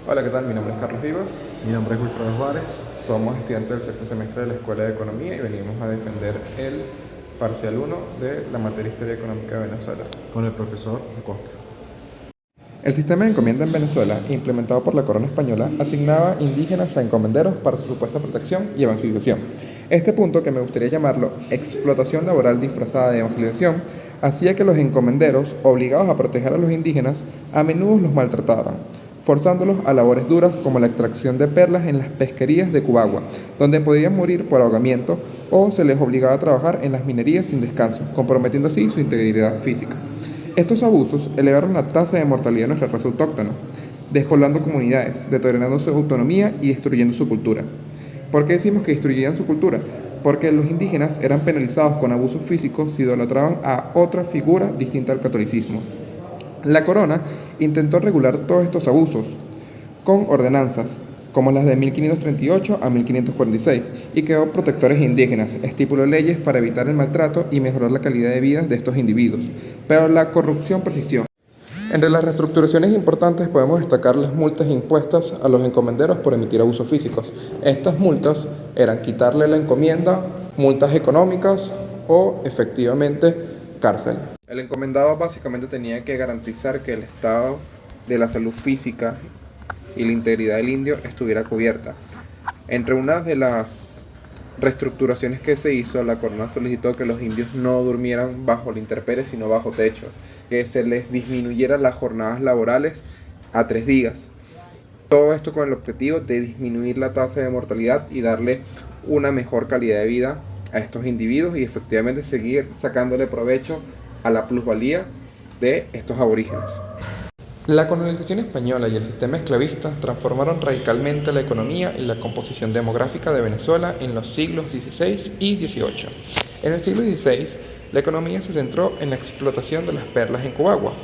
Hola, ¿qué tal? Mi nombre es Carlos Vivas. Mi nombre es Wilfredo Juárez, Somos estudiantes del sexto semestre de la Escuela de Economía y venimos a defender el parcial uno de la materia Historia Económica de Venezuela. con el profesor Acosta. El sistema de encomienda en Venezuela, implementado por la corona española, asignaba indígenas a encomenderos para su supuesta protección y evangelización. Este punto, que me gustaría llamarlo explotación laboral disfrazada de evangelización, hacía que los encomenderos, obligados a proteger a los indígenas, a menudo los maltrataran, forzándolos a labores duras como la extracción de perlas en las pesquerías de Cubagua, donde podían morir por ahogamiento, o se les obligaba a trabajar en las minerías sin descanso, comprometiendo así su integridad física. Estos abusos elevaron la tasa de mortalidad de nuestra raza autóctona, despoblando comunidades, deteriorando su autonomía y destruyendo su cultura. ¿Por qué decimos que destruían su cultura? Porque los indígenas eran penalizados con abusos físicos si idolatraban a otra figura distinta al catolicismo. La corona intentó regular todos estos abusos con ordenanzas, como las de 1538 a 1546, y creó protectores indígenas, estipuló leyes para evitar el maltrato y mejorar la calidad de vida de estos individuos. Pero la corrupción persistió. Entre las reestructuraciones importantes podemos destacar las multas impuestas a los encomenderos por emitir abusos físicos. Estas multas eran quitarle la encomienda, multas económicas o efectivamente cárcel. El encomendado básicamente tenía que garantizar que el estado de la salud física y la integridad del indio estuviera cubierta. Entre una de las reestructuraciones que se hizo, la corona solicitó que los indios no durmieran bajo la intemperie, sino bajo techo, que se les disminuyera las jornadas laborales a 3 días. Todo esto con el objetivo de disminuir la tasa de mortalidad y darle una mejor calidad de vida a estos individuos y efectivamente seguir sacándole provecho a la plusvalía de estos aborígenes. La colonización española y el sistema esclavista transformaron radicalmente la economía y la composición demográfica de Venezuela en los siglos XVI y XVIII. En el siglo XVI, la economía se centró en la explotación de las perlas en Cubagua,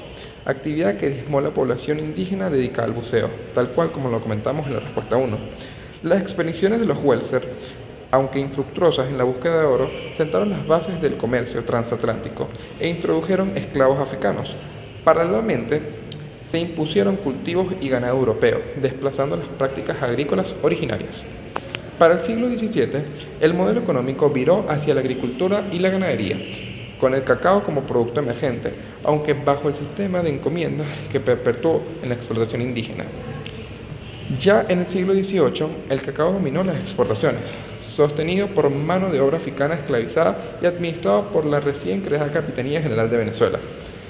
actividad que diezmó la población indígena dedicada al buceo, tal cual como lo comentamos en la respuesta 1. Las expediciones de los Welser, aunque infructuosas en la búsqueda de oro, sentaron las bases del comercio transatlántico e introdujeron esclavos africanos. Paralelamente, se impusieron cultivos y ganado europeo, desplazando las prácticas agrícolas originarias. Para el siglo XVII, el modelo económico viró hacia la agricultura y la ganadería, con el cacao como producto emergente, aunque bajo el sistema de encomienda que perpetuó en la explotación indígena. Ya en el siglo XVIII, el cacao dominó las exportaciones, sostenido por mano de obra africana esclavizada y administrado por la recién creada Capitanía General de Venezuela.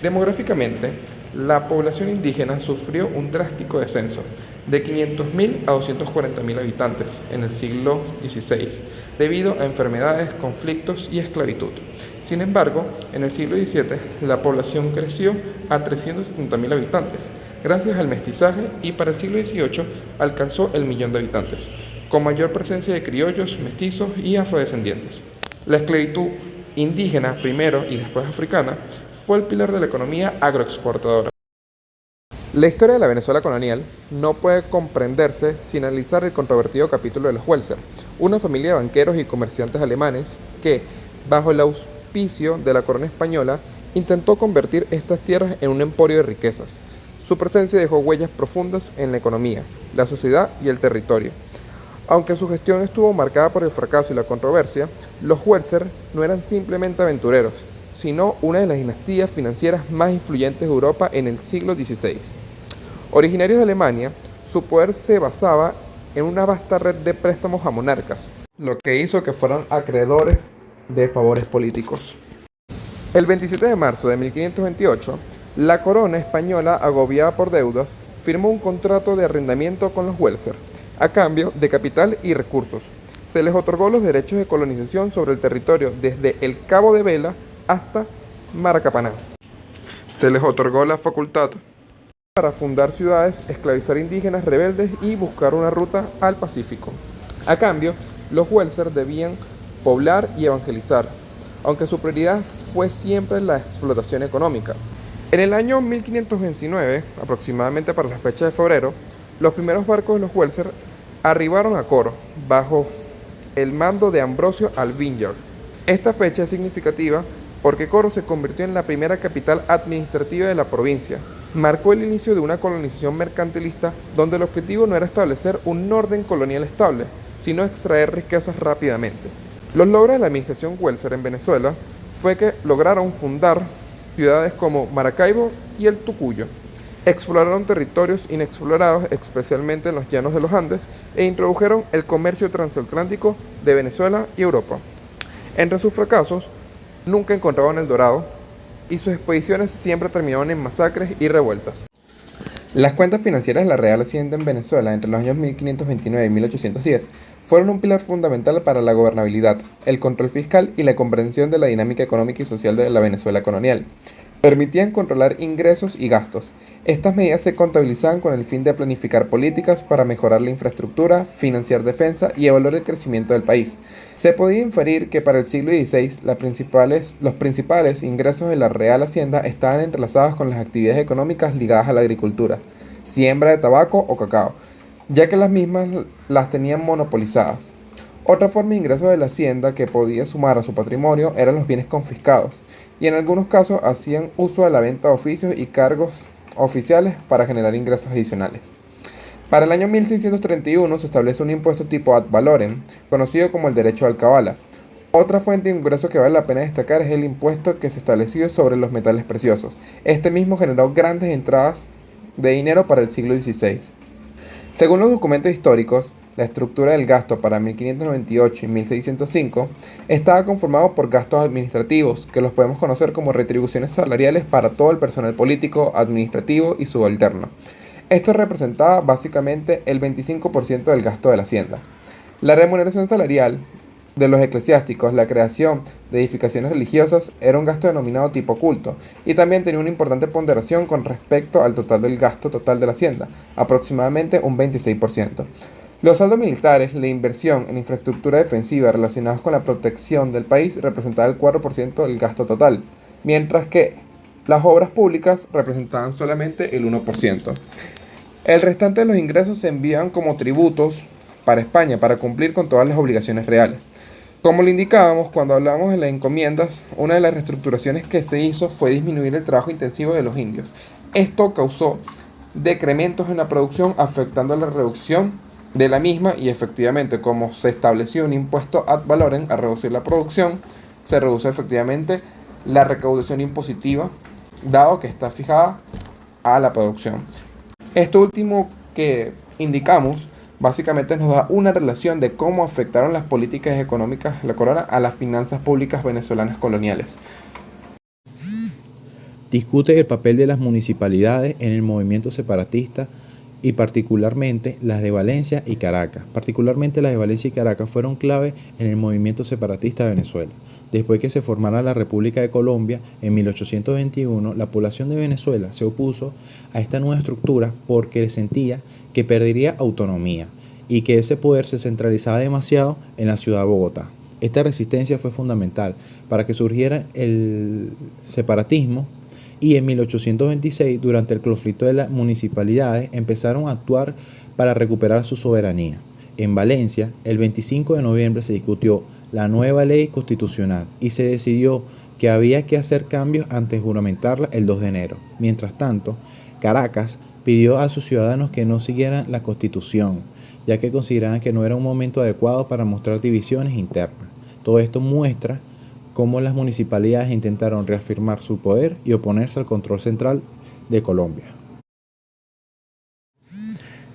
Demográficamente, la población indígena sufrió un drástico descenso, de 500.000 a 240.000 habitantes en el siglo XVI, debido a enfermedades, conflictos y esclavitud. Sin embargo, en el siglo XVII, la población creció a 370.000 habitantes, gracias al mestizaje, y para el siglo XVIII alcanzó el millón de habitantes, con mayor presencia de criollos, mestizos y afrodescendientes. La esclavitud indígena, primero y después africana, fue el pilar de la economía agroexportadora. La historia de la Venezuela colonial no puede comprenderse sin analizar el controvertido capítulo de los Welser, una familia de banqueros y comerciantes alemanes que, bajo el auspicio de la corona española, intentó convertir estas tierras en un emporio de riquezas. Su presencia dejó huellas profundas en la economía, la sociedad y el territorio. Aunque su gestión estuvo marcada por el fracaso y la controversia, los Welser no eran simplemente aventureros, sino una de las dinastías financieras más influyentes de Europa en el siglo XVI. Originarios de Alemania, su poder se basaba en una vasta red de préstamos a monarcas, lo que hizo que fueran acreedores de favores políticos. El 27 de marzo de 1528, la corona española, agobiada por deudas, firmó un contrato de arrendamiento con los Welser, a cambio de capital y recursos. Se les otorgó los derechos de colonización sobre el territorio desde el Cabo de Vela hasta Maracapaná. Se les otorgó la facultad para fundar ciudades, esclavizar indígenas rebeldes y buscar una ruta al Pacífico. A cambio, los Welser debían poblar y evangelizar, aunque su prioridad fue siempre la explotación económica. En el año 1529, aproximadamente para la fecha de febrero, los primeros barcos de los Welser arribaron a Coro, bajo el mando de Ambrosio Albinger. Esta fecha es significativa porque Coro se convirtió en la primera capital administrativa de la provincia, marcó el inicio de una colonización mercantilista donde el objetivo no era establecer un orden colonial estable, sino extraer riquezas rápidamente. Los logros de la administración Welser en Venezuela fue que lograron fundar ciudades como Maracaibo y el Tucuyo. Exploraron territorios inexplorados, especialmente en los llanos de los Andes, e introdujeron el comercio transatlántico de Venezuela y Europa. Entre sus fracasos, nunca encontraron el dorado y sus expediciones siempre terminaron en masacres y revueltas. Las cuentas financieras de la Real Hacienda en Venezuela entre los años 1529 y 1810 fueron un pilar fundamental para la gobernabilidad, el control fiscal y la comprensión de la dinámica económica y social de la Venezuela colonial. Permitían controlar ingresos y gastos. Estas medidas se contabilizaban con el fin de planificar políticas para mejorar la infraestructura, financiar defensa y evaluar el crecimiento del país. Se podía inferir que para el siglo XVI los principales ingresos de la Real Hacienda estaban entrelazados con las actividades económicas ligadas a la agricultura, siembra de tabaco o cacao, ya que las mismas las tenían monopolizadas. Otra forma de ingreso de la hacienda que podía sumar a su patrimonio eran los bienes confiscados, y en algunos casos hacían uso de la venta de oficios y cargos oficiales para generar ingresos adicionales. Para el año 1631 se establece un impuesto tipo ad valorem, conocido como el derecho de alcabala. Otra fuente de ingreso que vale la pena destacar es el impuesto que se estableció sobre los metales preciosos. Este mismo generó grandes entradas de dinero para el siglo XVI. Según los documentos históricos, la estructura del gasto para 1598 y 1605 estaba conformado por gastos administrativos, que los podemos conocer como retribuciones salariales para todo el personal político, administrativo y subalterno. Esto representaba básicamente el 25% del gasto de la hacienda. La remuneración salarial de los eclesiásticos, la creación de edificaciones religiosas, era un gasto denominado tipo culto, y también tenía una importante ponderación con respecto al total del gasto total de la hacienda, aproximadamente un 26%. Los saldos militares, la inversión en infraestructura defensiva relacionados con la protección del país representaba el 4% del gasto total, mientras que las obras públicas representaban solamente el 1%. El restante de los ingresos se envían como tributos para España para cumplir con todas las obligaciones reales. Como le indicábamos cuando hablábamos de las encomiendas, una de las reestructuraciones que se hizo fue disminuir el trabajo intensivo de los indios. Esto causó decrementos en la producción, afectando la reducción de la misma, y efectivamente, como se estableció un impuesto ad valorem a reducir la producción, se reduce efectivamente la recaudación impositiva, dado que está fijada a la producción. Esto último que indicamos básicamente nos da una relación de cómo afectaron las políticas económicas de la corona a las finanzas públicas venezolanas coloniales. Discute el papel de las municipalidades en el movimiento separatista y particularmente las de Valencia y Caracas. Particularmente las de Valencia y Caracas fueron clave en el movimiento separatista de Venezuela. Después que se formara la República de Colombia en 1821, la población de Venezuela se opuso a esta nueva estructura porque sentía que perdería autonomía y que ese poder se centralizaba demasiado en la ciudad de Bogotá. Esta resistencia fue fundamental para que surgiera el separatismo. Y en 1826, durante el conflicto de las municipalidades, empezaron a actuar para recuperar su soberanía. En Valencia, el 25 de noviembre se discutió la nueva ley constitucional y se decidió que había que hacer cambios antes de juramentarla el 2 de enero. Mientras tanto, Caracas pidió a sus ciudadanos que no siguieran la constitución, ya que consideraban que no era un momento adecuado para mostrar divisiones internas. Todo esto muestra cómo las municipalidades intentaron reafirmar su poder y oponerse al control central de Colombia.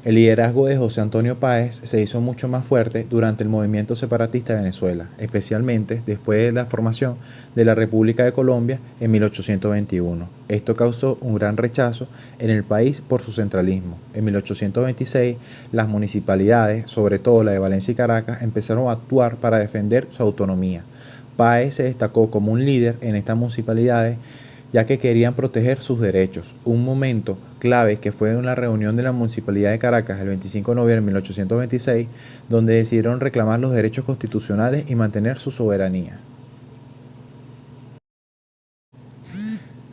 El liderazgo de José Antonio Páez se hizo mucho más fuerte durante el movimiento separatista de Venezuela, especialmente después de la formación de la República de Colombia en 1821. Esto causó un gran rechazo en el país por su centralismo. En 1826, las municipalidades, sobre todo la de Valencia y Caracas, empezaron a actuar para defender su autonomía. Páez se destacó como un líder en estas municipalidades, ya que querían proteger sus derechos. Un momento clave que fue en la reunión de la Municipalidad de Caracas el 25 de noviembre de 1826, donde decidieron reclamar los derechos constitucionales y mantener su soberanía.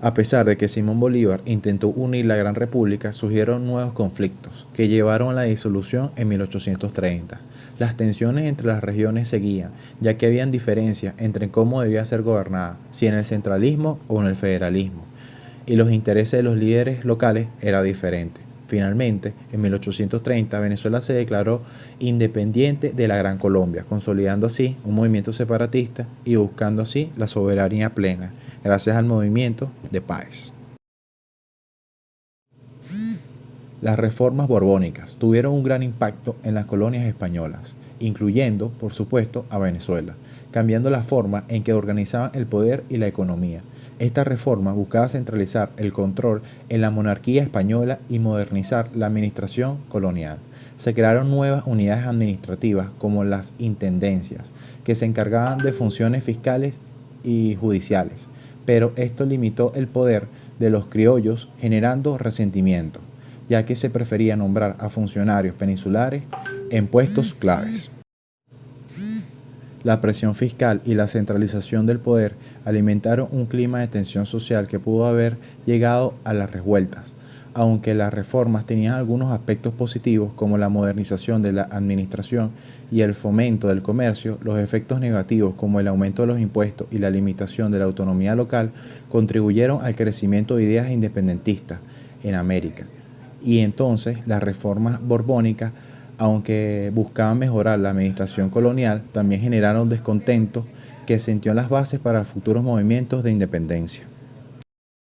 A pesar de que Simón Bolívar intentó unir la Gran República, surgieron nuevos conflictos que llevaron a la disolución en 1830. Las tensiones entre las regiones seguían, ya que habían diferencias entre cómo debía ser gobernada, si en el centralismo o en el federalismo. y los intereses de los líderes locales era diferente. Finalmente, en 1830, Venezuela se declaró independiente de la Gran Colombia, consolidando así un movimiento separatista y buscando así la soberanía plena, gracias al movimiento de Páez. Las reformas borbónicas tuvieron un gran impacto en las colonias españolas, incluyendo, por supuesto, a Venezuela, cambiando la forma en que organizaban el poder y la economía. Esta reforma buscaba centralizar el control en la monarquía española y modernizar la administración colonial. Se crearon nuevas unidades administrativas como las intendencias, que se encargaban de funciones fiscales y judiciales, pero esto limitó el poder de los criollos, generando resentimiento, ya que se prefería nombrar a funcionarios peninsulares en puestos claves. La presión fiscal y la centralización del poder alimentaron un clima de tensión social que pudo haber llegado a las revueltas. Aunque las reformas tenían algunos aspectos positivos como la modernización de la administración y el fomento del comercio, los efectos negativos como el aumento de los impuestos y la limitación de la autonomía local contribuyeron al crecimiento de ideas independentistas en América. Y entonces las reformas borbónicas, aunque buscaban mejorar la administración colonial, también generaron descontento que sentó las bases para futuros movimientos de independencia.